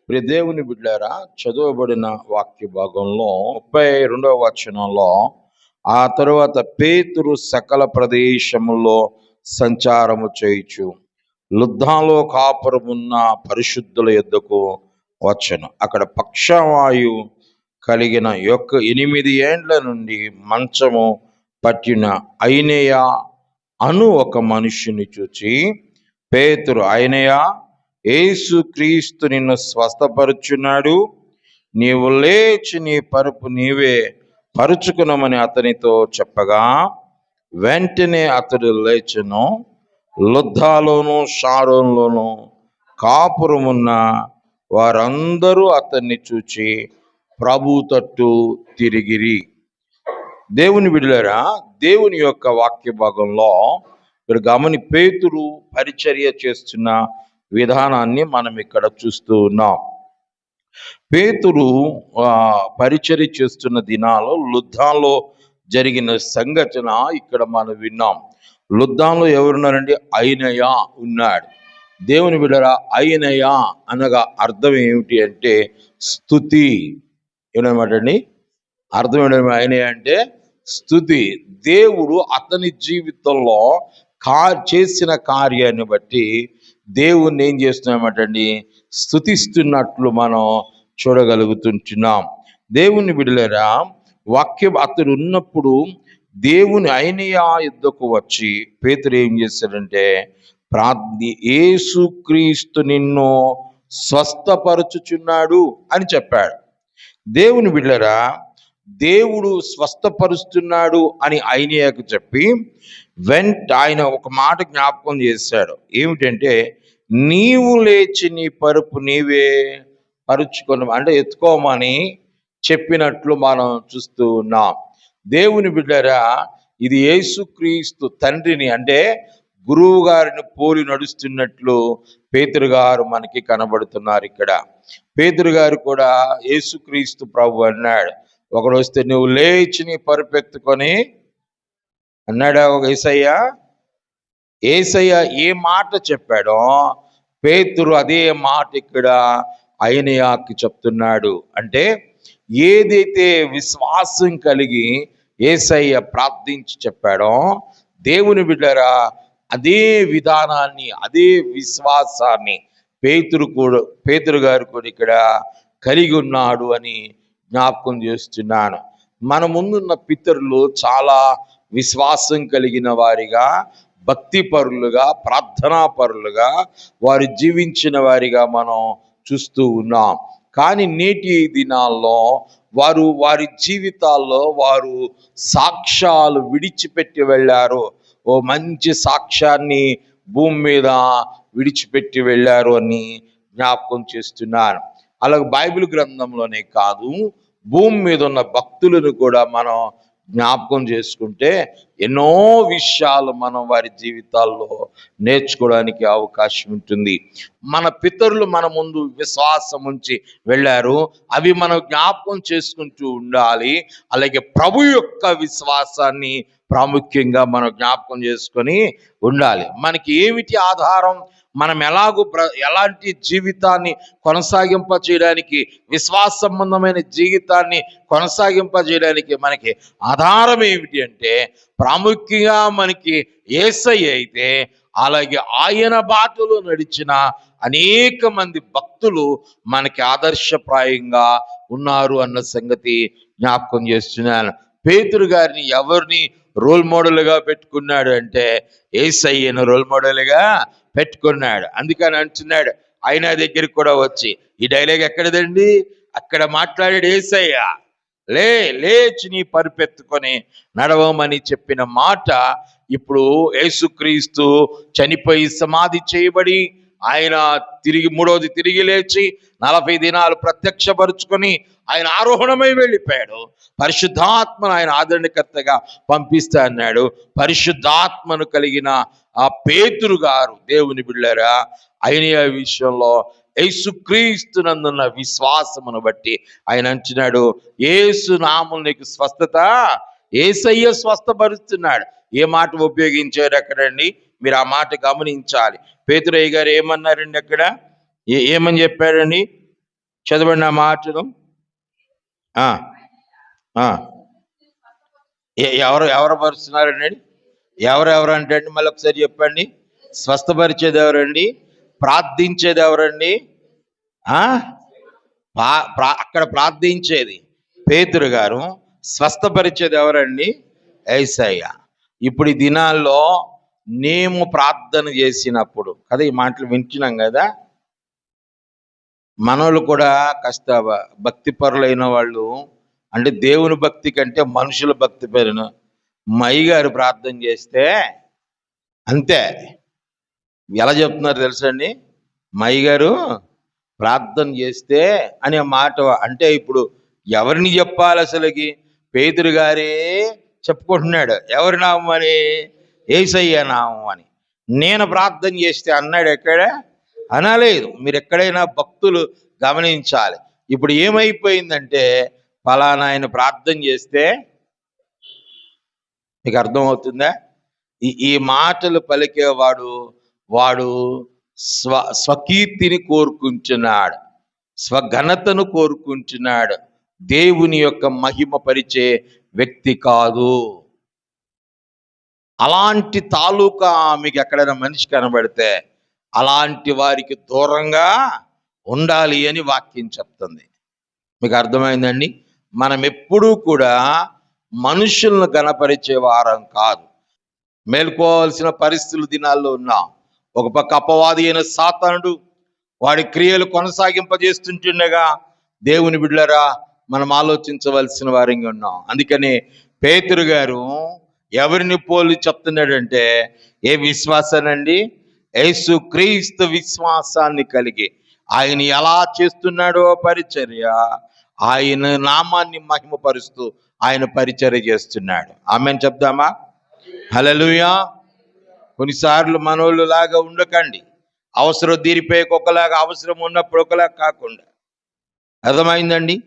ప్రియ దేవుని బిడ్డారా, చదువబడిన వాక్య భాగంలో 32వ వచనంలో, ఆ తరువాత పేతురు సకల ప్రదేశములో సంచారము చేయుచు లుద్దాలో కాపురమున్న పరిశుద్ధుల యొద్దకు వచ్చెను. అక్కడ పక్షవాయు కలిగిన 8 ఏండ్ల నుండి మంచము పట్టిన ఐనేయ అను ఒక మనుష్యుని చూచి, పేతురు, ఐనేయ, యేసు క్రీస్తు నిన్ను స్వస్థపరుచున్నాడు, నీవు లేచి నీ పరుపు నీవే పరుచుకునమని అతనితో చెప్పగా, వెంటనే అతడు లేచెను. లుద్దాలోను షారోన్లోను కాపురమున్న వారందరూ అతన్ని చూచి ప్రభు తట్టు తిరిగిరి. దేవుని బిడ్డలారా, దేవుని యొక్క వాక్య భాగంలో మీరు పేతురు పరిచర్య చేస్తున్న విధానాన్ని మనం ఇక్కడ చూస్తూ ఉన్నాం. పేతురు పరిచర్య చేస్తున్న దినాల్లో లుద్దాలో జరిగిన సంఘటన ఇక్కడ మనం విన్నాం. లుద్దాలో ఎవరున్నారండి? ఐనేయ ఉన్నాడు. దేవుని బిడ్డరా, ఐనేయ అనగా అర్థం ఏమిటి అంటే స్తుతి. ఏమన్నమాట అండి? అర్థం ఏంటంటే ఐనేయ అంటే స్తుతి. దేవుడు అతని జీవితంలో చేసిన కార్యాన్ని బట్టి దేవుణ్ణి ఏం చేస్తున్నామంటండి? స్తుతిస్తున్నట్లు మనం చూడగలుగుతుంటున్నాం. దేవుని బిడ్డలారా, వాక్యం అతడు ఉన్నప్పుడు దేవుని ఐనేయ యుద్ధకు వచ్చి పేతురు ఏం చేశాడంటే, యేసుక్రీస్తు నిన్ను స్వస్థపరచుచున్నాడు అని చెప్పాడు. దేవుని బిడ్డలారా, దేవుడు స్వస్థపరుస్తున్నాడు అని ఐనేయకు చెప్పి ఆయన ఒక మాట జ్ఞాపకం చేశాడు. ఏమిటంటే, నీవు లేచి నీ పరుపు నీవే పరుచుకొని, అంటే ఎత్తుకోమని చెప్పినట్లు మనం చూస్తూ ఉన్నాం. దేవుని బిడ్డరా, ఇది యేసుక్రీస్తు తండ్రిని, అంటే గురువు గారిని పోలి నడుస్తున్నట్లు పేతురు గారు మనకి కనబడుతున్నారు. ఇక్కడ పేతురు గారు కూడా యేసుక్రీస్తు ప్రభు అన్నాడు. ఒకడు వస్తే నువ్వు లేచి నీ పరుపెత్తుకొని అన్నాడా ఒక యేసయ్య ఏ మాట చెప్పాడో పేతురు అదే మాట ఇక్కడ ఐనేయాకి చెప్తున్నాడు. అంటే ఏదైతే విశ్వాసం కలిగి యేసయ్య ప్రార్థించి చెప్పాడో, దేవుని బిడ్డరా, అదే విధానాన్ని, అదే విశ్వాసాన్ని పేతురు గారు కూడా ఇక్కడ కలిగి ఉన్నాడు అని జ్ఞాపకం చేస్తున్నాను. మన ముందున్న పితరులు చాలా విశ్వాసం కలిగిన వారిగా, భక్తి పరులుగా, ప్రార్థనా పరులుగా వారు జీవించిన వారిగా మనం చూస్తూ ఉన్నాం. కానీ నేటి దినాల్లో వారి జీవితాల్లో వారు సాక్ష్యాలు విడిచిపెట్టి వెళ్ళారు. ఓ మంచి సాక్ష్యాన్ని భూమి మీద విడిచిపెట్టి వెళ్ళారు అని జ్ఞాపకం చేస్తున్నాను. అలాగే బైబిల్ గ్రంథంలోనే కాదు, భూమి మీద ఉన్న భక్తులను కూడా మనం జ్ఞాపకం చేసుకుంటే ఎన్నో విషయాలు మనం వారి జీవితాల్లో నేర్చుకోవడానికి అవకాశం ఉంటుంది. మన పితరులు మన ముందు విశ్వాసం ఉంచి వెళ్ళారు, అవి మనం జ్ఞాపకం చేసుకుంటూ ఉండాలి. అలాగే ప్రభు యొక్క విశ్వాసాన్ని ప్రాముఖ్యంగా మనం జ్ఞాపకం చేసుకొని ఉండాలి. మనకి ఏమిటి ఆధారం? మనం ఎలాంటి జీవితాన్ని కొనసాగింపజేయడానికి, విశ్వాస సంబంధమైన జీవితాన్ని కొనసాగింపజేయడానికి మనకి ఆధారం ఏమిటి అంటే, ప్రాముఖ్యంగా మనకి యేసయ్య అయితే, అలాగే ఆయన బాటలో నడిచిన అనేక మంది భక్తులు మనకి ఆదర్శప్రాయంగా ఉన్నారు అన్న సంగతి జ్ఞాపకం చేస్తున్నాను. పేతురు గారిని ఎవరిని రోల్ మోడల్గా పెట్టుకున్నాడు అంటే, యేసయ్యను రోల్ మోడల్గా పెట్టుకున్నాడు. అందుకని అంటున్నాడు, ఆయన దగ్గరికి కూడా వచ్చి, ఈ డైలాగ్ ఎక్కడదండి? అక్కడ మాట్లాడాడు యేసయ్య, లేచి నీ పరుపెత్తుకొని నడవమని చెప్పిన మాట ఇప్పుడు యేసుక్రీస్తు చనిపోయి సమాధి చేయబడి ఆయన మూడవది తిరిగి లేచి 40 దినాలు ప్రత్యక్షపరుచుకొని ఆయన ఆరోహణమై వెళ్ళిపోయాడు. పరిశుద్ధాత్మను ఆయన ఆదరణకర్తగా పంపిస్తా అన్నాడు. పరిశుద్ధాత్మను కలిగిన ఆ పేతురు గారు, దేవుని బిడ్డలారా, ఐనేయ విషయంలో యేసుక్రీస్తునందున్న విశ్వాసమును బట్టి ఆయన అంటున్నాడు, యేసు నామమున నీకు స్వస్థత, యేసయ్య స్వస్థపరుస్తున్నాడు. ఏ మాట ఉపయోగించారు అక్కడండి? మీరు ఆ మాట గమనించాలి. పేతురయ్య గారు ఏమన్నారండి అక్కడ? ఏమని చెప్పాడండి? చదవండి ఆ మాటను. ఆ, ఆ. ఎవరు పరుస్తున్నారండి? ఎవరెవరు అంటే అండి, మళ్ళీ ఒకసారి చెప్పండి. స్వస్థపరిచేది ఎవరండి? ప్రార్థించేది ఎవరండి? ఆ అక్కడ ప్రార్థించేది పేతురు గారు, స్వస్థపరిచేది ఎవరండి? యేసయ్య. ఇప్పుడు ఈ దినాల్లో మేము ప్రార్థన చేసినప్పుడు కదా, ఈ మాటలు వింటున్నాం కదా, మనోళ్ళు కూడా కాస్త భక్తి పరులైన వాళ్ళు, అంటే దేవుని భక్తి కంటే మనుషుల భక్తి పరును గారు ప్రార్థన చేస్తే అంతే. ఎలా చెప్తున్నారు తెలుసండి? గారు ప్రార్థన చేస్తే అనే మాట అంటే ఇప్పుడు ఎవరిని చెప్పాలి అసలుకి? పేతురు గారే చెప్పుకుంటున్నాడు. ఎవరి నామం అని? యేసయ్య నామం అని. నేను ప్రార్థన చేస్తే అన్నాడు ఎక్కడ? అనలేదు. మీరు ఎక్కడైనా భక్తులు గమనించాలి. ఇప్పుడు ఏమైపోయిందంటే, ఫలానా ఆయన ప్రార్థన చేస్తే, మీకు అర్థమవుతుందా? ఈ మాటలు పలికేవాడు వాడు స్వకీర్తిని కోరుకుంటున్నాడు, స్వఘనతను కోరుకుంటున్నాడు. దేవుని యొక్క మహిమ పరిచే వ్యక్తి కాదు. అలాంటి తాలూకా మీకు ఎక్కడైనా మనిషి కనబడితే అలాంటి వారికి దూరంగా ఉండాలి అని వాక్యం చెప్తుంది. మీకు అర్థమైందండి? మనం ఎప్పుడూ కూడా మనుషులను గణపరిచే వారం కాదు. మేల్కోవాల్సిన పరిస్థితులు దినాల్లో ఉన్నాం. ఒక పక్క అపవాది అయిన సాతానుడు వాడి క్రియలు కొనసాగింపజేస్తుంటుండగా, దేవుని బిడ్డలారా, మనం ఆలోచించవలసిన వారంగా ఉన్నాం. అందుకని పేతురు గారు ఎవరిని పోలి చెప్తున్నాడంటే, ఏ విశ్వాసానండి? యేసు క్రీస్తు విశ్వాసాన్ని కలిగి ఆయన ఎలా చేస్తున్నాడో పరిచర్య, ఆయన నామాన్ని మహిమపరుస్తూ ఆయన పరిచర్య చేస్తున్నాడు. ఆమెన్ చెప్దామా? హల్లెలూయా. కొన్నిసార్లు మనోళ్ళు లాగా ఉండకండి. అవసరం తీరిపోయి ఒకలాగా, అవసరం ఉన్నప్పుడు ఒకలాగా కాకుండా. అర్థమైందండి?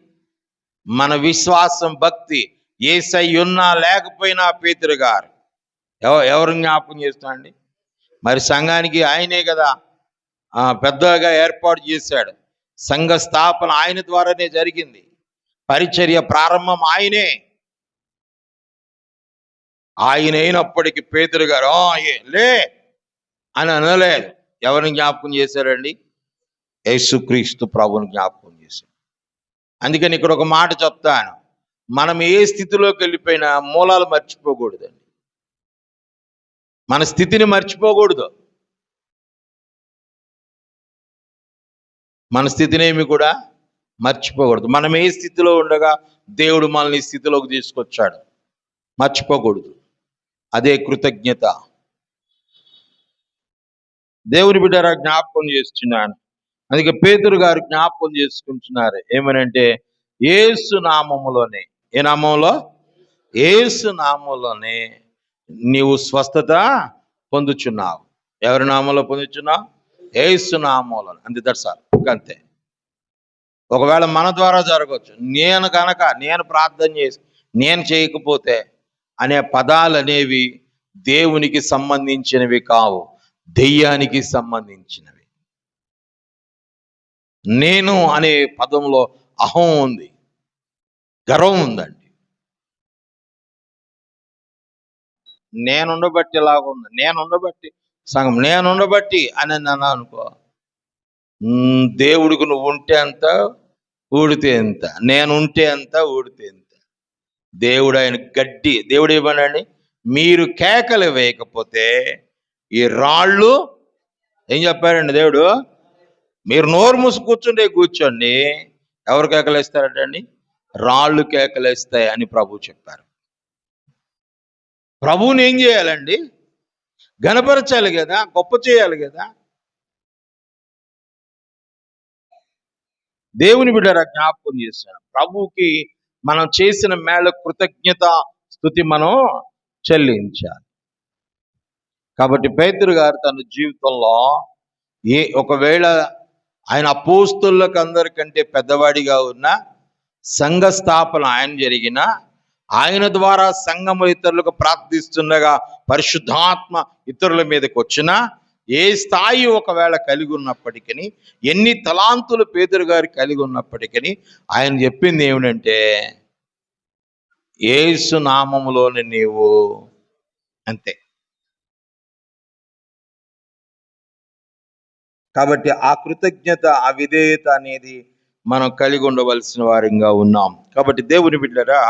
మన విశ్వాసం, భక్తి యేసయ్య ఉన్నా లేకపోయినా పేతురు గారు ఎవరు జ్ఞాపకం చేస్తామండి? మరి సంఘానికి ఆయనే కదా పెద్దగా ఏర్పాటు చేశాడు. సంఘ స్థాపన ఆయన ద్వారానే జరిగింది. పరిచర్య ప్రారంభం ఆయనే. ఆయన అయినప్పటికీ పేతురు గారు లే అని అనలేదు. ఎవరిని జ్ఞాపకం చేశారండి? యేసుక్రీస్తు ప్రభువుని జ్ఞాపకం చేశాడు. అందుకని ఇక్కడ ఒక మాట చెప్తాను. మనం ఏ స్థితిలోకి వెళ్ళిపోయినా మూలాలు మర్చిపోకూడదండి. మన స్థితిని మర్చిపోకూడదు. మన స్థితినేమి కూడా మర్చిపోకూడదు. మనం ఏ స్థితిలో ఉండగా దేవుడు మనల్ని ఈ స్థితిలోకి తీసుకొచ్చాడు మర్చిపోకూడదు. అదే కృతజ్ఞత. దేవుని బిడ్డరా జ్ఞాపకం చేస్తున్నాను. అందుకే పేతురు గారు జ్ఞాపకం చేసుకుంటున్నారు. ఏమనంటే, యేసు నామములోనే. ఏ నామంలో? యేసు నామంలోనే నీవు స్వస్థత పొందుచున్నావు. ఎవరి నామంలో పొందుచున్నావు? యేసు నామంలో. అంతే, దట్స్ ఆల్. అంతే. ఒకవేళ మన ద్వారా జరగవచ్చు. నేను ప్రార్థన చేసి నేను చేయకపోతే అనే పదాలు అనేవి దేవునికి సంబంధించినవి కావు, దెయ్యానికి సంబంధించినవి. నేను అనే పదంలో అహం ఉంది, గర్వం ఉందండి. నేనుండబట్టి ఇలాగుంది, నేనుండబట్టి సంఘం, నేనుండబట్టి అని నన్ను అనుకో, దేవుడికి నువ్వు ఉంటే ఎంత, ఊడితే ఎంత. నేనుంటే ఎంత, ఊడితే ఎంత. దేవుడు ఆయన గడ్డి. దేవుడు ఏమన్నాడండి? మీరు కేకలు వేయకపోతే ఈ రాళ్ళు ఏం చెప్పారండి దేవుడు? మీరు నోరు మూసి కూర్చోండి. ఎవరు కేకలేస్తారటండి? రాళ్ళు కేకలేస్తాయి అని ప్రభు చెప్పారు. ప్రభువుని ఏం చేయాలండి? ఘనపరచాలి కదా, గొప్ప చేయాలి కదా. దేవుని బిడ్డరా జ్ఞాపకం చేశాను. ప్రభువుకి మనం చేసిన మేళ కృతజ్ఞత స్తుతి మనం చెల్లించాలి. కాబట్టి పేతురు గారు తన జీవితంలో ఒకవేళ ఆయన అపోస్తులకు అందరికంటే పెద్దవాడిగా ఉన్న, సంఘ స్థాపన ఆయన జరిగిన, ఆయన ద్వారా సంఘము ఇతరులకు ప్రార్థిస్తుండగా పరిశుద్ధాత్మ ఇతరుల మీదకి వచ్చిన, ఏ స్థాయి ఒకవేళ కలిగి ఉన్నప్పటికీ, ఎన్ని తలాంతులు పేతురు గారు కలిగి ఉన్నప్పటికీ ఆయన చెప్పింది ఏమిటంటే, యేసు నామములోని నీవు, అంతే. కాబట్టి ఆ కృతజ్ఞత, ఆ విధేయత అనేది మనం కలిగి ఉండవలసిన వారిగా ఉన్నాం. కాబట్టి దేవుని బిడ్డలారా,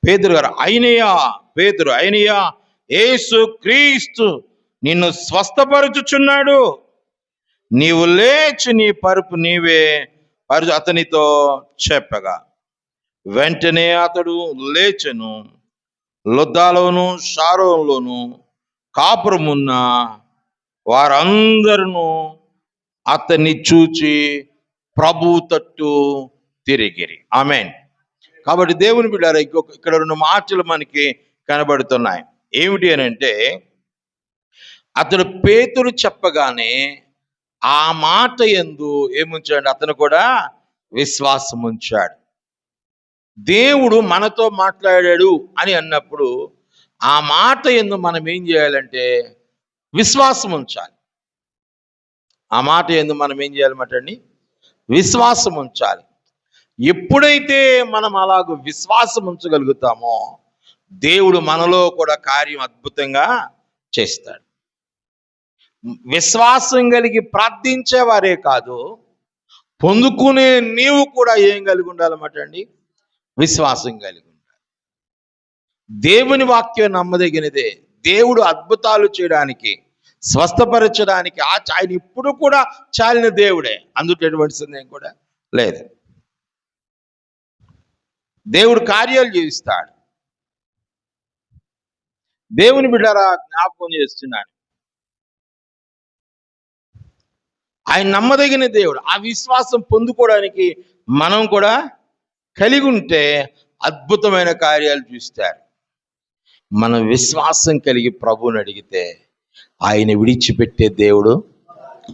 పేతురు గారు అయినయ్యా యేసు క్రీస్తు నిన్ను స్వస్థపరచుచున్నాడు, నీవు లేచి నీ పరుపు నీవే అతనితో చెప్పగా, వెంటనే అతడు లేచెను. లొద్దాలోను షారోన్లోను కాపురమున్న వారందరూ అతన్ని చూచి ప్రభు తట్టు తిరిగిరి. ఆమేన్. కాబట్టి దేవుని బిడ్డారా, ఇక్కడ 2 మాటలు మనకి కనబడుతున్నాయి. ఏమిటి అని అంటే, అతడు పేతురు చెప్పగానే ఆ మాట యందు ఏముంచాడు? అతను కూడా విశ్వాసం ఉంచాడు. దేవుడు మనతో మాట్లాడాడు అని అన్నప్పుడు ఆ మాట యందు మనం ఏం చేయాలంటే విశ్వాసం ఉంచాలి. ఆ మాట యందు మనం ఏం చేయాలన్నమాట అండి? విశ్వాసం ఉంచాలి. ఎప్పుడైతే మనం అలాగ విశ్వాసం ఉంచగలుగుతామో దేవుడు మనలో కూడా కార్యం అద్భుతంగా చేస్తాడు. విశ్వాసం కలిగి ప్రార్థించేవారే కాదు, పొందుకునే నీవు కూడా ఏం కలిగి ఉండాలన్నమాట అండి? విశ్వాసం కలిగి ఉండాలి. దేవుని వాక్యం నమ్మదగినదే. దేవుడు అద్భుతాలు చేయడానికి, స్వస్థపరచడానికి ఆయన ఇప్పుడు కూడా చాలిన దేవుడే, అందుకు ఎటువంటి సందేహం కూడా లేదు. దేవుడు కార్యాలు చేయిస్తాడు. దేవుని బిడ్డరా, జ్ఞాపకం చేస్తున్నాను, ఆయన నమ్మదగిన దేవుడు. ఆ విశ్వాసం పొందుకోవడానికి మనం కూడా కలిగి ఉంటే అద్భుతమైన కార్యాలు చూస్తారు. మన విశ్వాసం కలిగి ప్రభువుని అడిగితే ఆయన విడిచిపెట్టే దేవుడు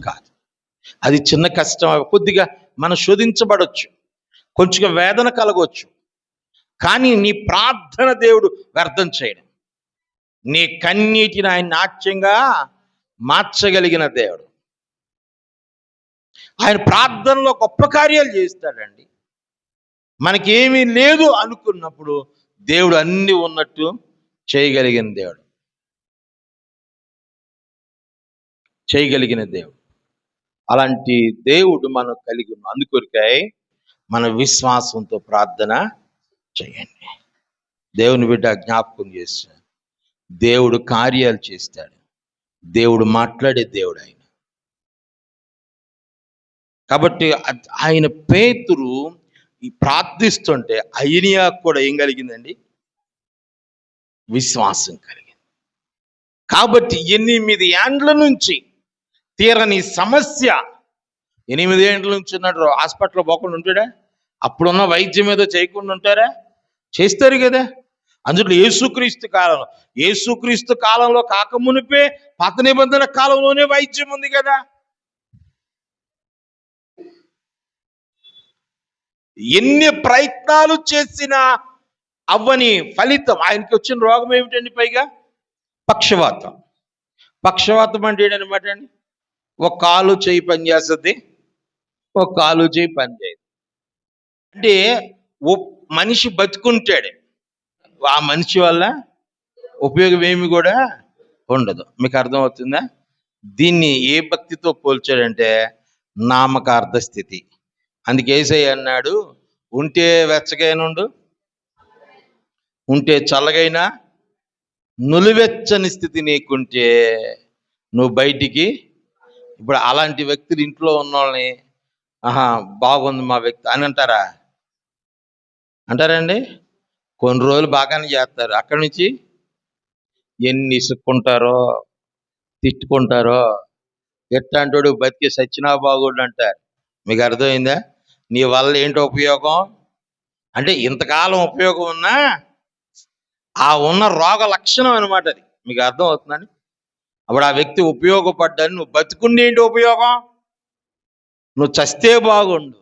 కాదు. అది చిన్న కష్టం, కొద్దిగా మనం శోధించబడవచ్చు, కొంచెం వేదన కలగవచ్చు, కానీ నీ ప్రార్థన దేవుడు వ్యర్థం చేయడం. నీ కన్నీటిని ఆయన నాట్యంగా మార్చగలిగిన దేవుడు. ఆయన ప్రార్థనలో గొప్ప కార్యాలు చేస్తాడండి. మనకేమీ లేదు అనుకున్నప్పుడు దేవుడు అన్ని ఉన్నట్టు చేయగలిగిన దేవుడు. అలాంటి దేవుడు మనం కలిగి ఉన్నాం. అందుకొరకై మన విశ్వాసంతో ప్రార్థన చేయండి. దేవుని బిడ్డ జ్ఞాపకం చేస్తాడు, దేవుడు కార్యాలు చేస్తాడు, దేవుడు మాట్లాడే దేవుడు ఆయన. కాబట్టి ఆయన పేతురు ప్రార్థిస్తుంటే అయినియా కూడా ఏం కలిగిందండి? విశ్వాసం కలిగింది. కాబట్టి 8 ఏండ్ల నుంచి తీరని సమస్య, 8 ఏండ్ల నుంచి ఉన్నాడు, హాస్పిటల్లో పోకుండా ఉంటాడా? అప్పుడున్న వైద్యం ఏదో చేయకుండా ఉంటారా? చేస్తారు కదా. అందులో యేసుక్రీస్తు కాలంలో కాకమునిపే పాత నిబంధన కాలంలోనే వైద్యం ఉంది కదా. ఎన్ని ప్రయత్నాలు చేసినా అవ్వని ఫలితం. ఆయనకి వచ్చిన రోగం ఏమిటండి? పైగా పక్షవాతం అంటే ఏంటనమాట అండి? ఒక కాలు చేయి పని చేస్తుంది, ఒక కాలు చేయి పని చేయదు. అంటే మనిషి బతుకుంటాడు, ఆ మనిషి వల్ల ఉపయోగం ఏమి కూడా ఉండదు. మీకు అర్థమవుతుందా? దీన్ని ఏ భక్తితో పోల్చాడంటే నామకార్థ స్థితి. అందుకే యేసయ్య అన్నాడు, ఉంటే వెచ్చగైనండు, ఉంటే చల్లగైనా నులివెచ్చని స్థితి నీకుంటే నువ్వు బయటికి. ఇప్పుడు అలాంటి వ్యక్తులు ఇంట్లో ఉన్న వాళ్ళని బాగుంది మా వ్యక్తి అని అంటారండి. కొన్ని రోజులు బాగానే చేస్తారు, అక్కడి నుంచి ఎన్ని ఇసుక్కుంటారో, తిట్టుకుంటారో. ఎట్లాంటోడు బతికి సచ్చినా బాగుండు అంటారు. మీకు అర్థమైందా? నీ వల్ల ఏంటి ఉపయోగం అంటే, ఇంతకాలం ఉపయోగం ఉన్నా ఆ ఉన్న రోగ లక్షణం అనమాట అది. మీకు అర్థం అవుతుందండి? అప్పుడు ఆ వ్యక్తి ఉపయోగపడ్డాని, నువ్వు బతుకుండి ఏంటి ఉపయోగం, నువ్వు చస్తే బాగుండు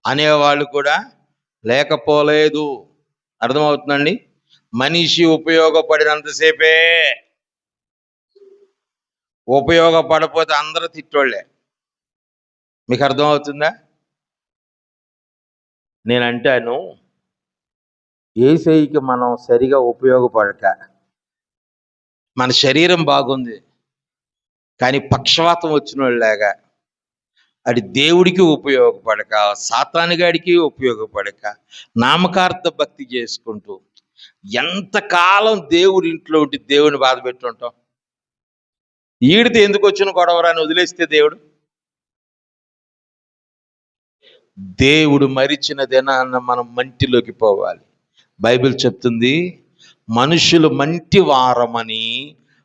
అనేవాళ్ళు కూడా లేకపోలేదు. అర్థమవుతుందండి? మనిషి ఉపయోగపడినంతసేపే, ఉపయోగపడపోతే అందరూ తిట్టోళ్ళే. మీకు అర్థమవుతుందా? నేనంటాను, యేసయ్యకి మనం సరిగా ఉపయోగపడక, మన శరీరం బాగుంది కానీ పక్షవాతం వచ్చినోళ్ళలాగా, అది దేవుడికి ఉపయోగపడక, సాతానుగాడికి ఉపయోగపడక, నామకార్థ భక్తి చేసుకుంటూ ఎంతకాలం దేవుడి ఇంట్లో ఉండి దేవుని బాధ పెట్టుంటాం. ఈడితే ఎందుకు వచ్చిన గొడవరాని వదిలేస్తే దేవుడు మరిచిన దినాన్న మనం మంటిలోకి పోవాలి. బైబిల్ చెప్తుంది, మనుషులు మంటి వారమని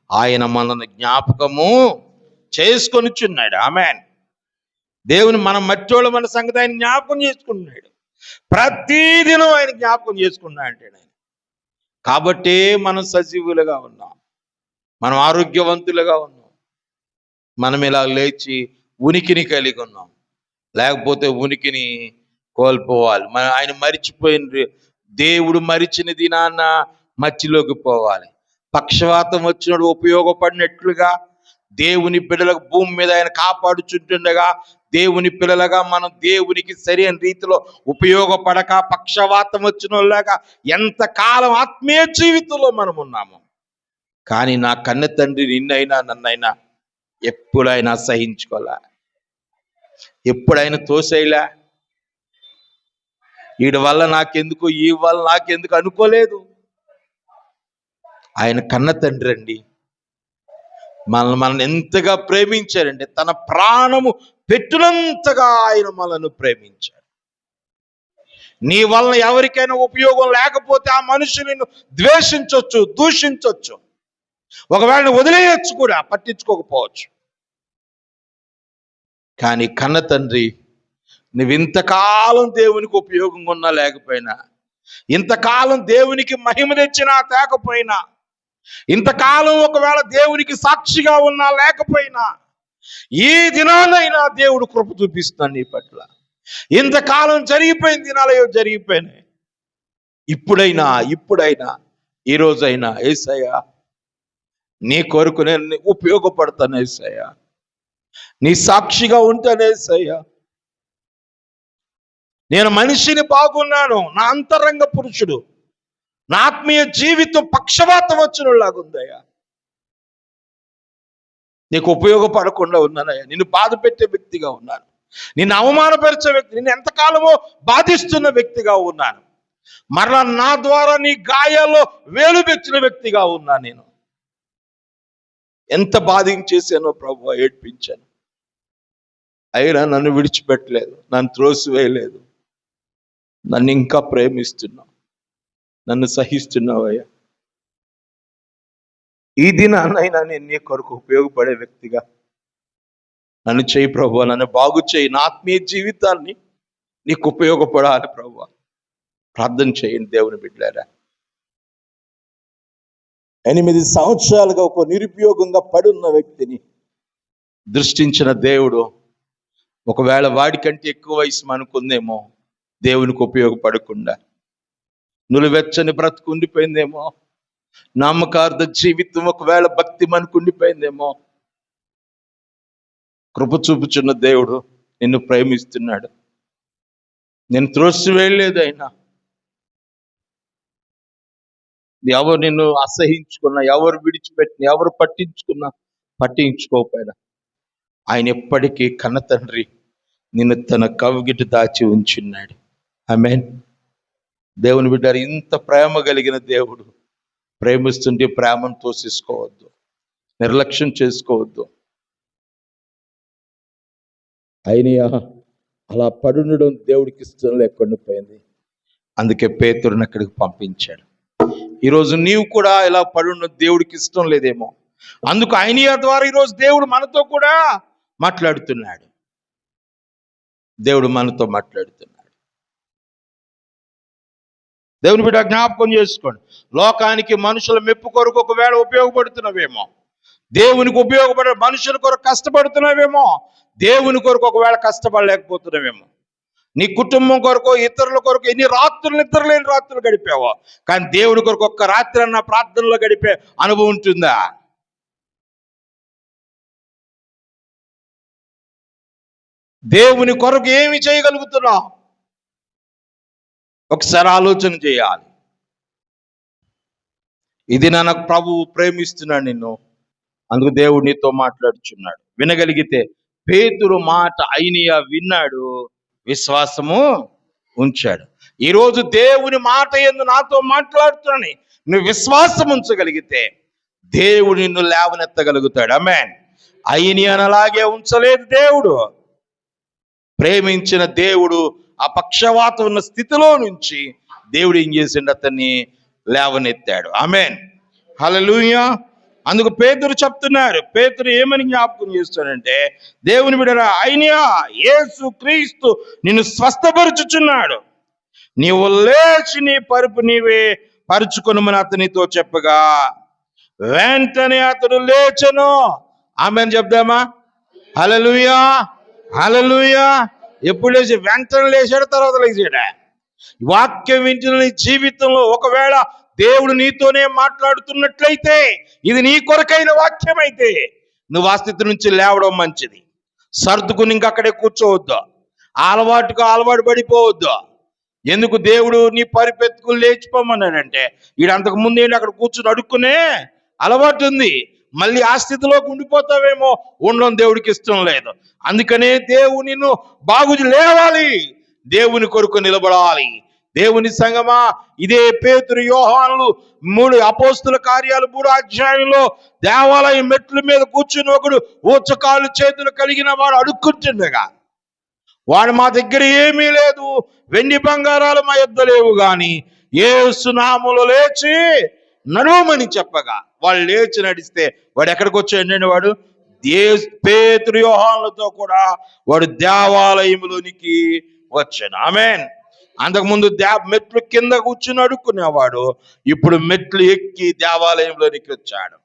ఆయన మనల్ని జ్ఞాపకము చేసుకొనిచున్నాడు. ఆమేన్. దేవుని మనం మట్టోళ్ళు మన సంగతి ఆయన జ్ఞాపకం చేసుకుంటున్నాడు. ప్రతిదినం ఆయన జ్ఞాపకం చేసుకున్నా అంటాడు ఆయన. కాబట్టే మనం సజీవులుగా ఉన్నాం, మనం ఆరోగ్యవంతులుగా ఉన్నాం, మనం ఇలా లేచి ఉనికిని కలిగి ఉన్నాం. లేకపోతే ఉనికిని కోల్పోవాలి. ఆయన మరిచిపోయిన దేవుడు మరిచిన దినాన్న మట్టిలోకి పోవాలి. పక్షవాతం వచ్చినప్పుడు ఉపయోగపడినట్లుగా దేవుని పిల్లలకు భూమి మీద ఆయన కాపాడుచుంటుండగా, దేవుని పిల్లలుగా మనం దేవునికి సరైన రీతిలో ఉపయోగపడక పక్షవాతం వచ్చిన వాళ్ళగా ఎంతకాలం ఆత్మీయ జీవితంలో మనం ఉన్నాము. కానీ నా కన్న తండ్రి నిన్నైనా నన్నైనా ఎప్పుడైనా సహించుకోలే, ఎప్పుడైనా తోసేయలే. వీడి వల్ల నాకెందుకు, ఈ వల్ల నాకెందుకు అనుకోలేదు. ఆయన కన్న తండ్రి అండి. మనల్ని ఎంతగా ప్రేమించారండి, తన ప్రాణము పెట్టునంతగా ఆయన మనల్ని ప్రేమించారు. నీ వలన ఎవరికైనా ఉపయోగం లేకపోతే ఆ మనుషుని ద్వేషించవచ్చు, దూషించవచ్చు, ఒకవేళ వదిలేయచ్చు కూడా, పట్టించుకోకపోవచ్చు. కానీ కన్న తండ్రి, నువ్వు ఇంతకాలం దేవునికి ఉపయోగంగా ఉన్నా లేకపోయినా, ఇంతకాలం దేవునికి మహిమ తెచ్చినా తేకపోయినా, ఇంతకాలం ఒకవేళ దేవునికి సాక్షిగా ఉన్నా లేకపోయినా, ఈ దినానైనా దేవుడు కృప చూపిస్తున్నాడు నీ పట్ల. ఇంతకాలం జరిగిపోయిన దినాలు జరిగిపోయినాయి. ఇప్పుడైనా ఈ రోజైనా యేసయ్యా నీ కొరకు నేను ఉపయోగపడతాను యేసయ్యా, నీ సాక్షిగా ఉంటాను యేసయ్యా. నేను మనిషిని బాగున్నాను, నా అంతరంగ పురుషుడు, నా ఆత్మీయ జీవితం పక్షవాతం వచ్చినలాగుందయ్యా. నీకు ఉపయోగపడకుండా ఉన్నానయ్యా, నిన్ను బాధ పెట్టే వ్యక్తిగా ఉన్నాను, నిన్ను అవమానపరిచే వ్యక్తి, నిన్ను ఎంతకాలమో బాధిస్తున్న వ్యక్తిగా ఉన్నాను, మరలా నా ద్వారా నీ గాయాల్లో వేలు పెట్టిన వ్యక్తిగా ఉన్నా. నేను ఎంత బాధించేసానో ప్రభువా, ఏడ్పించాను. అయినా నన్ను విడిచిపెట్టలేదు, నన్ను త్రోసివేయలేదు, నన్ను ఇంకా ప్రేమిస్తున్నావు, నన్ను సహిస్తున్నావయ్యా. ఈ దినాన్నైనా నేను నీ కొరకు ఉపయోగపడే వ్యక్తిగా నన్ను చేయి ప్రభువా, నన్ను బాగు చేయి, నా ఆత్మీయ జీవితాన్ని నీకు ఉపయోగపడాలి ప్రభువా. ప్రార్థన చేయండి దేవుని బిడ్డలారా. 8 సంవత్సరాలుగా ఒక నిరుపయోగంగా పడున్న వ్యక్తిని దృష్టించిన దేవుడు, ఒకవేళ వాడికంటే ఎక్కువ వయసు మనకుందేమో దేవునికి ఉపయోగపడకుండా, నులివెచ్చని బ్రతుకు ఉండిపోయిందేమో, నామకార్థ జీవితం ఒకవేళ భక్తి మనకు ఉండిపోయిందేమో, కృప చూపుచున్న దేవుడు నిన్ను ప్రేమిస్తున్నాడు. నేను త్రోసివేయలేదు. అయినా ఎవరు నిన్ను అసహించుకున్నా, ఎవరు విడిచిపెట్టినా, ఎవరు పట్టించుకోకపోయినా, ఆయన ఎప్పటికీ కన్న తండ్రి నిన్ను తన కవిగిటి దాచి ఉంచున్నాడు. ఆమేన్. దేవుని బిడ్డారు, ఇంత ప్రేమ కలిగిన దేవుడు ప్రేమిస్తుంటే ప్రేమను తోసేసుకోవద్దు, నిర్లక్ష్యం చేసుకోవద్దు. ఆయన అలా పడుండడం దేవుడికి ఇష్టం లేకుండా పోయింది. అందుకే పేతురుని అక్కడికి పంపించాడు. ఈరోజు నీవు కూడా ఇలా పడుండ దేవుడికి ఇష్టం లేదేమో, అందుకు ఆయన ద్వారా ఈరోజు దేవుడు మనతో కూడా మాట్లాడుతున్నాడు. దేవుడు మనతో మాట్లాడుతున్నాడు. దేవుని బిడ్డ జ్ఞాపకం చేసుకోండి. లోకానికి మనుషుల మెప్పు కొరకు ఒకవేళ ఉపయోగపడుతున్నావేమో, దేవునికి ఉపయోగపడే మనుషుల కొరకు కష్టపడుతున్నావేమో, దేవుని కొరకు ఒకవేళ కష్టపడలేకపోతున్నావేమో, నీ కుటుంబం కొరకు, ఇతరుల కొరకు ఎన్ని రాత్రులు నిద్రలేని రాత్రులు గడిపావో, కానీ దేవుడి కొరకు ఒక్క రాత్రి అన్న ప్రార్థనలో గడిపే అనుభవం ఉంటుందా? దేవుని కొరకు ఏమి చేయగలుగుతున్నావు? ఒకసారి ఆలోచన చేయాలి. ఇది నాకు ప్రభువు ప్రేమిస్తున్నాడు నిన్ను, అందుకు దేవుడు నీతో మాట్లాడుచున్నాడు. వినగలిగితే పేతురు మాట ఐనియా విన్నాడు, విశ్వాసము ఉంచాడు. ఈరోజు దేవుని మాట యందు నాతో మాట్లాడుతున్నాను. నువ్వు విశ్వాసం ఉంచగలిగితే దేవుడు నిన్ను లేవనెత్తగలుగుతాడు. ఆమేన్. ఐనియాను అలాగే ఉంచలేదు దేవుడు. ప్రేమించిన దేవుడు ఆ పక్షవాతం ఉన్న స్థితిలో నుంచి దేవుడు ఏం చేసిండు? అతన్ని లేవనెత్తాడు. ఆమేన్. హల్లెలూయా. అందుకు పేతురు చెప్తున్నారు. పేతురు ఏమని జ్ఞాపకం చేస్తాడంటే, దేవుని బిడ్డరా, ఐనియా, యేసు క్రీస్తు నిన్ను స్వస్థపరుచుచున్నాడు, నీవు లేచి నీ పరుపు నీవే పరుచుకొనుమని అతనితో చెప్పగా వెంటనే అతడు లేచెను. ఆమేన్ చెప్దామా? హల్లెలూయా, హల్లెలూయా. ఎప్పుడు లేచి? వెంటనే లేచాడు, తర్వాత లేచాడా? వాక్యం వింటున్న నీ జీవితంలో ఒకవేళ దేవుడు నీతోనే మాట్లాడుతున్నట్లయితే, ఇది నీ కొరకైన వాక్యం అయితే, నువ్వు ఆ స్థితి నుంచి లేవడం మంచిది. సర్దుకుని ఇంకక్కడే కూర్చోవద్దు. అలవాటు పడిపోవద్దు. ఎందుకు దేవుడు నీ పరిపెత్తుకుని లేచిపోమన్నాడంటే, వీడు అంతకు ముందు ఏంటి అక్కడ కూర్చుని అడుక్కునే అలవాటు ఉంది. మళ్ళీ ఆ స్థితిలోకి ఉండిపోతావేమో, ఉండడం దేవుడికి ఇష్టం లేదు. అందుకనే దేవుడు నిన్ను బాగు లేవాలి, దేవుని కొరకు నిలబడాలి. దేవుని సంగమా, ఇదే పేతురు, యోహానులు 3 అపోస్తుల కార్యాలు 3వ అధ్యాయంలో దేవాలయం మెట్ల మీద కూర్చుని ఒకడు ఊచకాలు చేతులు కలిగిన వాడు అడుక్కుంటుండగా, వాడు మా దగ్గర ఏమీ లేదు, వెండి బంగారాలు మా యొద్ద లేవు, గాని యేసు నామములో లేచి నడవమని చెప్పగా వాళ్ళు లేచి నడిస్తే వాడు ఎక్కడికి వచ్చాడండి? వాడు పేతురు యోహానులతో కూడా వాడు దేవాలయంలోనికి వచ్చాను. ఆమేన్. అంతకుముందు మెట్లు కింద కూర్చుని అడుక్కునేవాడు, ఇప్పుడు మెట్లు ఎక్కి దేవాలయంలోనికి వచ్చాడు.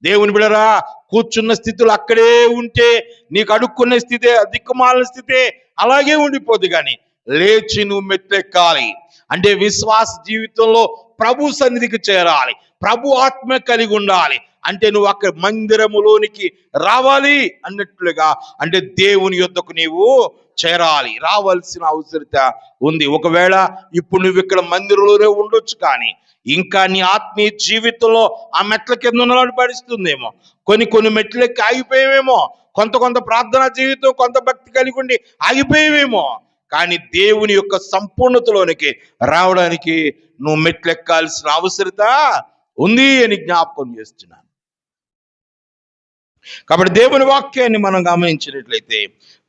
దేవుని బిడ్డరా, కూర్చున్న స్థితిలో అక్కడే ఉంటే నీకు అడుక్కునే స్థితే, దిక్కుమాలిన స్థితే అలాగే ఉండిపోద్ది. కానీ లేచి నువ్వు మెట్లు ఎక్కాలి. అంటే విశ్వాస జీవితంలో ప్రభు సన్నిధికి చేరాలి, ప్రభు ఆత్మ కలిగి ఉండాలి. అంటే నువ్వు అక్కడ మందిరములోనికి రావాలి అన్నట్లుగా, అంటే దేవుని యొద్దకు నీవు చేరాలి, రావాల్సిన అవసరత ఉంది. ఒకవేళ ఇప్పుడు నువ్వు ఇక్కడ మందిరంలోనే ఉండొచ్చు, కానీ ఇంకా నీ ఆత్మీయ జీవితంలో ఆ మెట్ల కింద ఉన్నవాడు పడిస్తుందేమో, కొన్ని మెట్లెక్కి ఆగిపోయేవేమో, కొంత ప్రార్థనా జీవితం, కొంత భక్తి కలిగి ఉండి ఆగిపోయేవేమో. కానీ దేవుని యొక్క సంపూర్ణతలోనికి రావడానికి నువ్వు మెట్లెక్కాల్సిన అవసరత ఉంది అని జ్ఞాపకం చేస్తున్నాను. కాబట్టి దేవుని వాక్యాన్ని మనం గమనించినట్లయితే,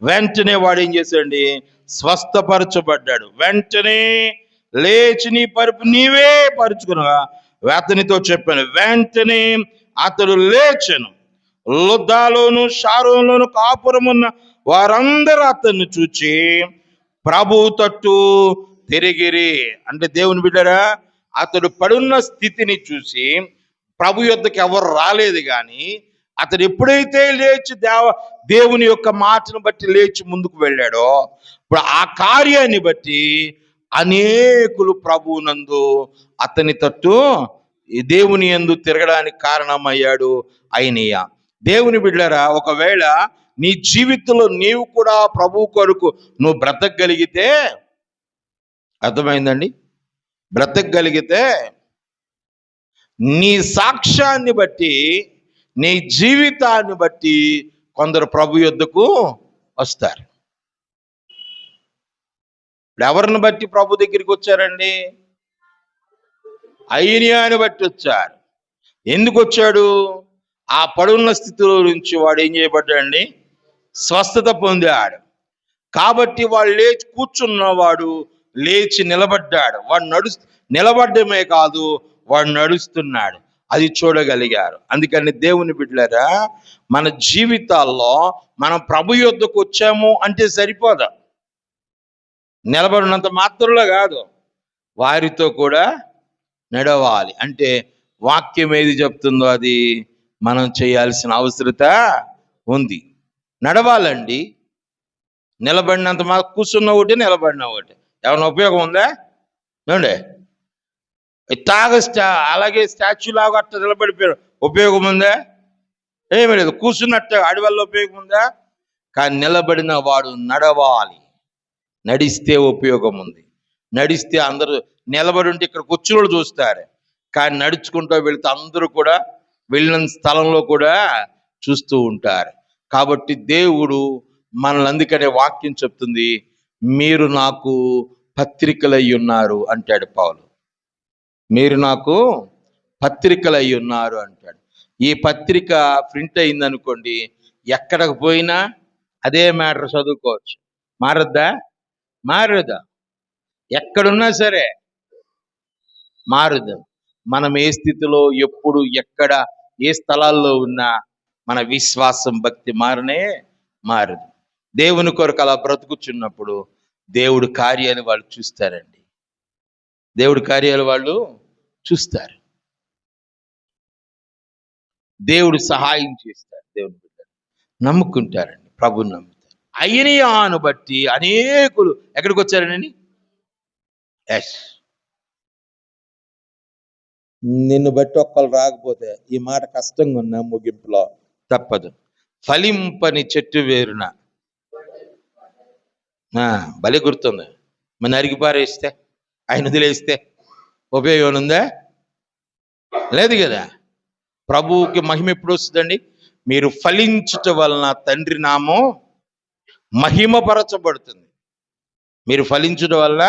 వెంటనే వాడు ఏం చేశాడండి? స్వస్థపరచబడ్డాడు. వెంటనే లేచి నీ పరుపు నీవే పరుచుకునగా అతనితో చెప్పాను. వెంటనే అతడు లేచెను. లుద్దాలోను షారోనులోను కాపురమున్న వారందరూ అతన్ని చూచి ప్రభువు తట్టు తిరిగిరి. అంటే దేవుని బిడ్డరా, అతడు పడున్న స్థితిని చూసి ప్రభు యొద్దకు ఎవరు రాలేదు, కానీ అతడు ఎప్పుడైతే లేచి దేవుని యొక్క మాటను బట్టి లేచి ముందుకు వెళ్ళాడో, ఇప్పుడు ఆ కార్యాన్ని బట్టి అనేకులు ప్రభువునందు అతని తట్టు దేవుని యందు తిరగడానికి కారణమయ్యాడు ఐనియా. దేవుని బిడ్డలారా, ఒకవేళ నీ జీవితంలో నీవు కూడా ప్రభు కొరకు నువ్వు బ్రతకగలిగితే, అర్థమైందండి, బ్రతకగలిగితే నీ సాక్ష్యాన్ని బట్టి, నీ జీవితాన్ని బట్టి కొందరు ప్రభు యొద్దకు వస్తారు. ఇప్పుడు ఎవరిని బట్టి ప్రభు దగ్గరికి వచ్చారండి? ఐనియాని బట్టి వచ్చారు. ఎందుకు వచ్చాడు? ఆ పడున్న స్థితిలో నుంచి వాడు ఏం చేయబడ్డాడండి? స్వస్థత పొందాడు. కాబట్టి వాడు లేచి కూర్చున్నవాడు లేచి నిలబడ్డాడు. వాడు నిలబడ్డమే కాదు, వాడు నడుస్తున్నాడు. అది చూడగలిగారు. అందుకని దేవుని బిడ్డలారా, మన జీవితాల్లో మనం ప్రభు యొద్దకు వచ్చాము అంటే సరిపోదా. నిలబడినంత మాత్రంలో కాదు, వారితో కూడా నడవాలి. అంటే వాక్యం ఏది చెప్తుందో అది మనం చేయాల్సిన అవసరత ఉంది. నడవాలండి. నిలబడినంత కూర్చున్న ఒకటి, నిలబడిన ఒకటి ఏమైనా ఉపయోగం ఉందా? ఏమండి, అలాగే స్టాచ్యూ లాగా అట్ట నిలబడిపోయారు, ఉపయోగం ఉందా? ఏమీ లేదు. కూర్చున్నట్టు అడి వల్ల ఉపయోగం ఉందా? కానీ నిలబడిన వాడు నడవాలి. నడిస్తే ఉపయోగం ఉంది. నడిస్తే అందరూ నిలబడి ఉంటే ఇక్కడ కూర్చుని చూస్తారు, కానీ నడుచుకుంటూ వెళితే అందరూ కూడా వెళ్ళిన స్థలంలో కూడా చూస్తూ ఉంటారు. కాబట్టి దేవుడు మనల్ని అందుకనే వాక్యం చెప్తుంది, మీరు నాకు పత్రికలై ఉన్నారు అంటాడు పౌలు. మీరు నాకు పత్రికలై ఉన్నారు అంటాడు. ఈ పత్రిక ప్రింట్ అయిందనుకోండి, ఎక్కడికి పోయినా అదే మ్యాటర్ చదువుకోవచ్చు. మారద్దా? మారదా? ఎక్కడున్నా సరే మారదు. మనం ఏ స్థితిలో, ఎప్పుడు, ఎక్కడ, ఏ స్థలాల్లో ఉన్నా మన విశ్వాసం, భక్తి మారదు. దేవుని కొరకు అలా బ్రతుకుచున్నప్పుడు దేవుడి కార్యాలు వాళ్ళు చూస్తారండి. దేవుడి కార్యాలు వాళ్ళు చూస్తారు. దేవుడు సహాయం చేస్తారు. దేవుని బిడ్డలు నమ్ముకుంటారండి, ప్రభుని నమ్ముతారు. అయనియాను బట్టి అనేకులు ఎక్కడికి వచ్చారండి? ఎస్, నిన్ను బట్టి ఒక్కరు రాకపోతే ఈ మాట కష్టంగా ఉన్నా ముగింపులో తప్పదు. ఫలింపని చెట్టు వేరున భలే గుర్తుంది. మన అరిగి పారేస్తే, ఆయన వదిలేస్తే ఉపయోగం ఉందా? లేదు కదా. ప్రభువుకి మహిమ ఎప్పుడు వస్తుందండి? మీరు ఫలించుట వలన తండ్రి నామం మహిమపరచబడుతుంది. మీరు ఫలించుట వల్ల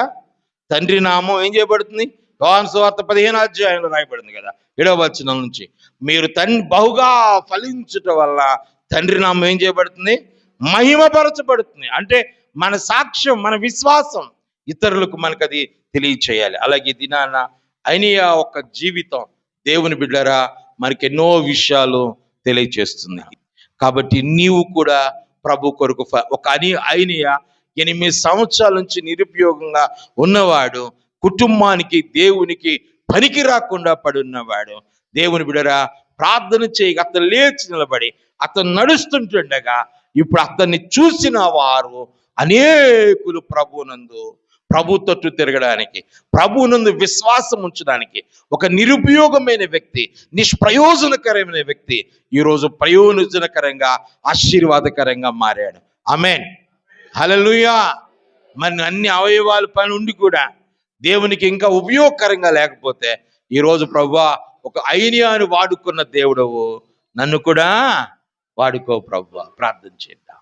తండ్రి నామం ఏం చేయబడుతుంది? యోహాను సువార్త 15 రాయబడింది కదా, 7వ వచనం నుంచి. మీరు బహుగా ఫలించుట వల్ల తండ్రి నామం ఏం చేయబడుతుంది? మహిమపరచబడుతుంది. అంటే మన సాక్ష్యం, మన విశ్వాసం ఇతరులకు మనకు అది తెలియచేయాలి. అలాగే దినాన అయనియా ఒక జీవితం దేవుని బిడ్డరా మనకి ఎన్నో విషయాలు తెలియచేస్తుంది. కాబట్టి నీవు కూడా ప్రభు కొరకు ఒక అయనియా 8 సంవత్సరాల నుంచి నిరుపయోగంగా ఉన్నవాడు, కుటుంబానికి దేవునికి పనికి రాకుండా పడున్నవాడు. దేవుని బిడ్డరా ప్రార్థన చేయగా అతను లేచి నిలబడి అతను నడుస్తుంటుండగా ఇప్పుడు అతన్ని చూసిన వారు అనేకులు ప్రభు తట్టు తిరగడానికి, ప్రభువునందు విశ్వాసం ఉంచడానికి, ఒక నిరుపయోగమైన వ్యక్తి, నిష్ప్రయోజనకరమైన వ్యక్తి ఈరోజు ప్రయోజనకరంగా, ఆశీర్వాదకరంగా మారాడు. ఆమేన్, హల్లెలూయా. మన అన్ని అవయవాల పని ఉండి కూడా దేవునికి ఇంకా ఉపయోగకరంగా లేకపోతే, ఈరోజు ప్రభువా ఒక అయనియాను వాడుకున్న దేవుడవు, నన్ను కూడా వాడుకో ప్రభువా. ప్రార్థన చేద్దాం.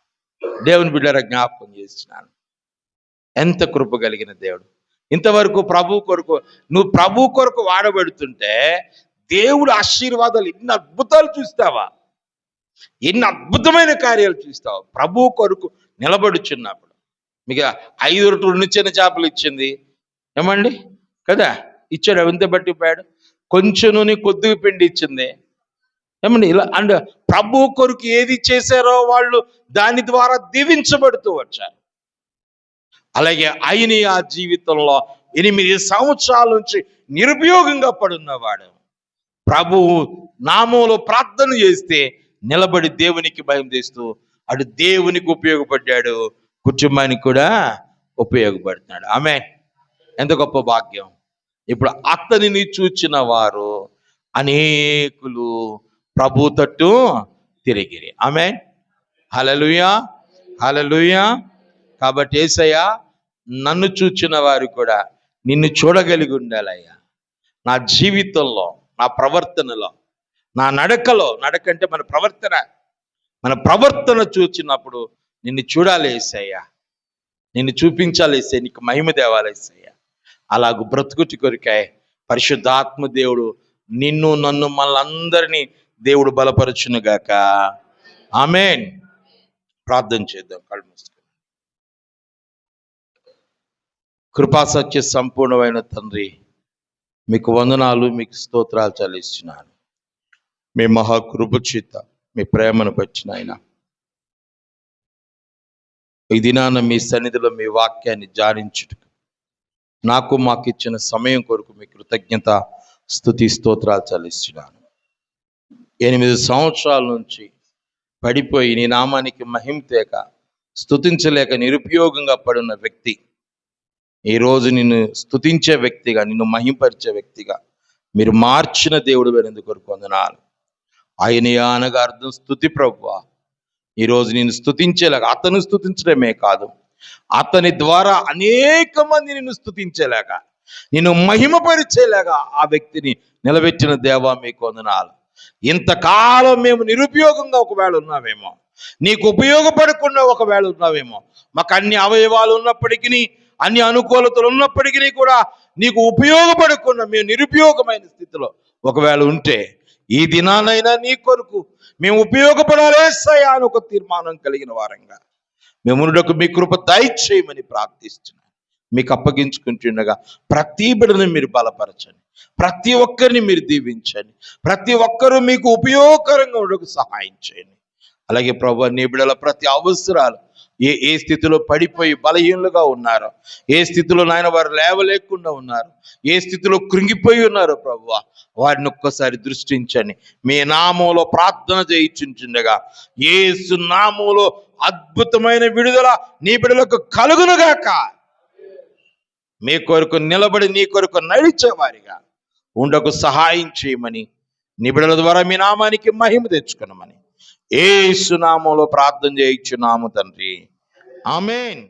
దేవుని బిడ్డల జ్ఞాపకం చేస్తున్నాను. ఎంత కృప కలిగిన దేవుడు. ఇంతవరకు నువ్వు ప్రభు కొరకు వాడబడుతుంటే దేవుడు ఆశీర్వాదాలు, ఎన్ని అద్భుతాలు చూస్తావా, ఎన్ని అద్భుతమైన కార్యాలు చూస్తావా ప్రభు కొరకు నిలబడుచున్నప్పుడు. మీకు 5 రొట్టెలు చిన్న చేపలు ఇచ్చింది ఏమండి కదా, ఇచ్చాడు. ఎంత పట్టిపోయాడు? కొంచెం నూనె కొద్దిగా పిండి ఇచ్చింది ఏమండి. ఇలా అండ్ ప్రభు కొరకు ఏది చేశారో వాళ్ళు దాని ద్వారా దీవించబడుతూ వచ్చారు. అలాగే అయనియా జీవితంలో 8 సంవత్సరాల నుంచి నిరుపయోగంగా పడున్నవాడు ప్రభువు నామంలో ప్రార్థన చేస్తే నిలబడి దేవునికి భయం చేస్తూ అటు దేవునికి ఉపయోగపడ్డాడు, కుటుంబానికి కూడా ఉపయోగపడుతున్నాడు. ఆమేన్. ఎంత గొప్ప భాగ్యం. ఇప్పుడు అతనిని చూచిన వారు అనేకులు ప్రభు తట్టు తిరిగిరి. ఆమేన్, హల్లెలూయా, హల్లెలూయా. కాబట్టి యేసయ్యా, నన్ను చూచిన వారు కూడా నిన్ను చూడగలిగి ఉండాలయ్యా. నా జీవితంలో, నా ప్రవర్తనలో, నా నడకలో, నడకంటే మన ప్రవర్తన చూచినప్పుడు నిన్ను చూడాలి యేసయ్యా, నిన్ను చూపించాలి యేసయ్యా, నీకు మహిమ తేవాలి యేసయ్యా. అలాగూ బ్రతుకుటి కొరికాయ పరిశుద్ధాత్మ దేవుడు నిన్ను, నన్ను, మనందరినీ దేవుడు బలపరచునుగాక. ఆమేన్. ప్రార్థన చేద్దాం. కళ్ళు మూసుకొని. కృపాసత్య సంపూర్ణమైన తండ్రి, మీకు వందనాలు, మీకు స్తోత్రాలు చెల్లిస్తున్నాను. మీ మహాకృప చేత, మీ ప్రేమను బట్టి నాయన, ఈ దినాన మీ సన్నిధిలో మీ వాక్యాన్ని ధ్యానించుటకు నాకు మాకు ఇచ్చిన సమయం కొరకు మీ కృతజ్ఞత, స్తుతి, స్తోత్రాలు చెల్లిస్తున్నాను. 8 సంవత్సరాల నుంచి పడిపోయి నీ నామానికి మహిమ తేక, స్తుతించలేక నిరుపయోగంగా పడున్న వ్యక్తి ఈరోజు నిన్ను స్తుతించే వ్యక్తిగా, నిన్ను మహింపరిచే వ్యక్తిగా మీరు మార్చిన దేవుడు వేరేందుకు వందనాలు. అయనియా అనగా అర్థం స్తుతి ప్రభువా. ఈరోజు నేను స్తుతించేలాగా, అతను స్తుతించడమే కాదు, అతని ద్వారా అనేక మంది నిన్ను స్తుతించేలాగా, నిన్ను మహిమపరిచేలాగా ఆ వ్యక్తిని నిలబెట్టిన దేవా మీకు వందనాలు. ఇంతకాలం మేము నిరుపయోగంగా ఒకవేళ ఉన్నామేమో, నీకు ఉపయోగపడకుండా ఒకవేళ ఉన్నామేమో, మాకు అన్ని అవయవాలు ఉన్నప్పటికీ, అన్ని అనుకూలతలు ఉన్నప్పటికీ కూడా నీకు ఉపయోగపడకుండా మేము నిరుపయోగమైన స్థితిలో ఒకవేళ ఉంటే, ఈ దినానైనా నీ కొరకు మేము ఉపయోగపడాలేసయ్యా అని ఒక తీర్మానం కలిగిన వారంగా మేమునుటకు మీ కృప దయచేయమని ప్రార్థిస్తున్నాను. మీకు అప్పగించుకుంటుండగా ప్రతి బిడ్డను మీరు బలపరచండి, ప్రతి ఒక్కరిని మీరు దీవించండి, ప్రతి ఒక్కరూ మీకు ఉపయోగకరంగా ఉండకు సహాయం చేయండి. అలాగే ప్రభువా, నీ బిడ్డల ప్రతి అవసరాలు ఏ స్థితిలో పడిపోయి బలహీనులుగా ఉన్నారో, ఏ స్థితిలో నాయన వారు లేవలేకుండా ఉన్నారు, ఏ స్థితిలో కృంగిపోయి ఉన్నారో ప్రభువా, వారిని ఒక్కసారి దృష్టించండి. మీ నామంలో ప్రార్థన చేయించుండగా యేసు నామంలో అద్భుతమైన విడుదల నీ బిడ్డలకు కలుగునుగాక. మీ కొరకు నిలబడి నీ కొరకు నడిచేవారిగా ఉండకు సహాయం చేయమని, నీ బిడ్డల ద్వారా మీ నామానికి మహిమ తెచ్చుకున్నామని యేసు నామంలో ప్రార్థన చేయించున్నాము తండ్రి. ఆమేన్.